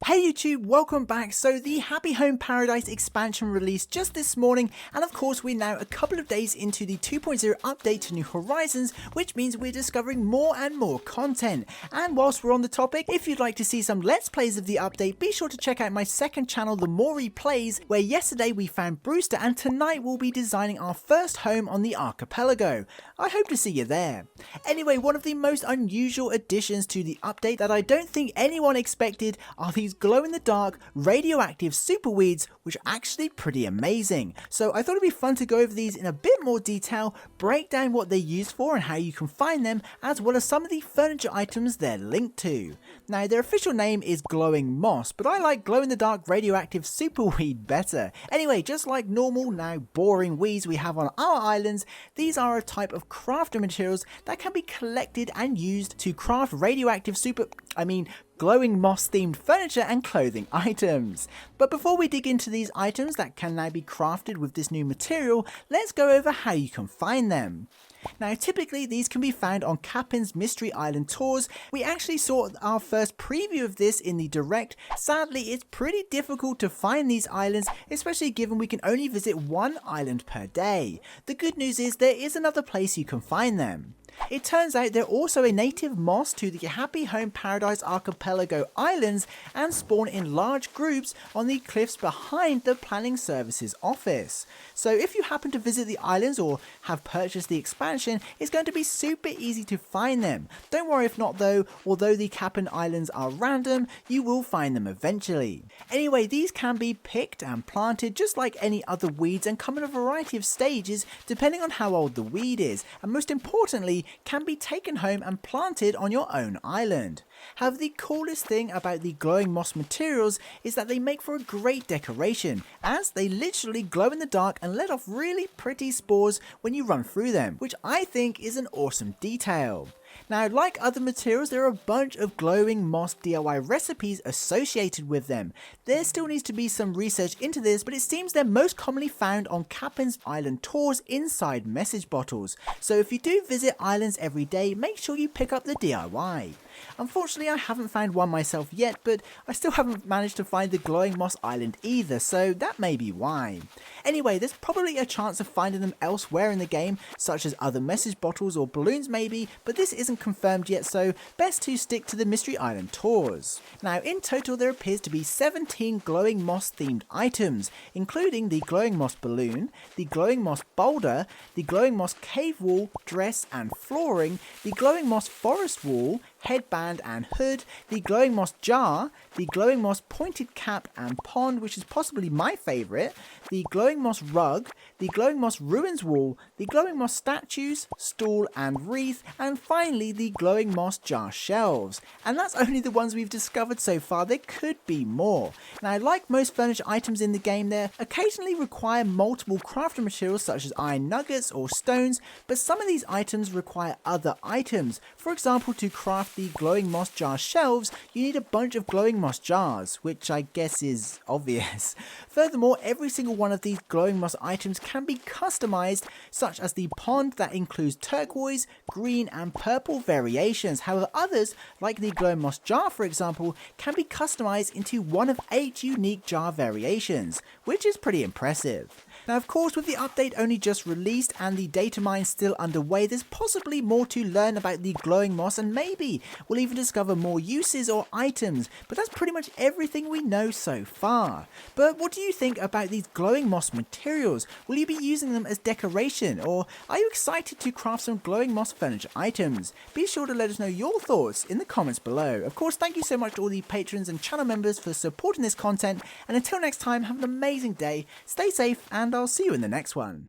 Hey YouTube, welcome back. So the Happy Home Paradise expansion released just this morning, and of course we're now a couple of days into the 2.0 update to New Horizons, which means we're discovering more and more content. And whilst we're on the topic, if you'd like to see some Let's Plays of the update, be sure to check out my second channel, The Maury Plays, where yesterday we found Brewster and tonight we'll be designing our first home on the archipelago. I hope to see you there. Anyway, one of the most unusual additions to the update that I don't think anyone expected are these glow-in-the-dark radioactive super weeds, which are actually pretty amazing. So I thought it'd be fun to go over these in a bit more detail, break down what they're used for and how you can find them, as well as some of the furniture items they're linked to. Now their official name is glowing moss, but I like glow-in-the-dark radioactive super weed better. Anyway, just like normal, now boring weeds we have on our islands, these are a type of crafting materials that can be collected and used to craft radioactive glowing moss themed furniture and clothing items. But before we dig into these items that can now be crafted with this new material, let's go over how you can find them. Now typically these can be found on Capin's Mystery Island tours. We actually saw our first preview of this in the direct. Sadly, it's pretty difficult to find these islands, especially given we can only visit one island per day. The good news is there is another place you can find them. It turns out they're also a native moss to the Happy Home Paradise Archipelago Islands and spawn in large groups on the cliffs behind the Planning Services office. So if you happen to visit the islands or have purchased the expansion, it's going to be super easy to find them. Don't worry if not though, although the Capin Islands are random, you will find them eventually. Anyway, these can be picked and planted just like any other weeds and come in a variety of stages depending on how old the weed is, and most importantly, can be taken home and planted on your own island. However, the coolest thing about the glowing moss materials is that they make for a great decoration, as they literally glow in the dark and let off really pretty spores when you run through them, which I think is an awesome detail. Now, like other materials, there are a bunch of glowing moss DIY recipes associated with them. There still needs to be some research into this, but it seems they're most commonly found on Capin's Island tours inside message bottles. So if you do visit islands every day, make sure you pick up the DIY. Unfortunately, I haven't found one myself yet, but I still haven't managed to find the glowing moss island either, so that may be why. Anyway, there's probably a chance of finding them elsewhere in the game, such as other message bottles or balloons maybe, but this isn't confirmed yet, so best to stick to the Mystery Island tours. Now, in total there appears to be 17 glowing moss themed items, including the glowing moss balloon, the glowing moss boulder, the glowing moss cave wall, dress and flooring, the glowing moss forest wall, headband and hood, the glowing moss jar, the glowing moss pointed cap and pond, which is possibly my favourite, the glowing moss rug, the glowing moss ruins wall, the glowing moss statues, stool and wreath, and finally the glowing moss jar shelves. And that's only the ones we've discovered so far. There could be more. Now, like most furniture items in the game, they occasionally require multiple crafting materials such as iron nuggets or stones, but some of these items require other items. For example, to craft the glowing moss jar shelves, you need a bunch of glowing moss jars, which I guess is obvious. Furthermore, every single one of these glowing moss items can be customized, such as the pond that includes turquoise, green and purple variations. However, others, like the glowing moss jar for example, can be customized into one of 8 unique jar variations, which is pretty impressive. Now of course, with the update only just released and the data mine still underway, there's possibly more to learn about the glowing moss, and maybe we'll even discover more uses or items, but that's pretty much everything we know so far. But what do you think about these glowing moss materials? Will you be using them as decoration, or are you excited to craft some glowing moss furniture items? Be sure to let us know your thoughts in the comments below. Of course, thank you so much to all the patrons and channel members for supporting this content, and until next time, have an amazing day, stay safe, and I'll see you in the next one.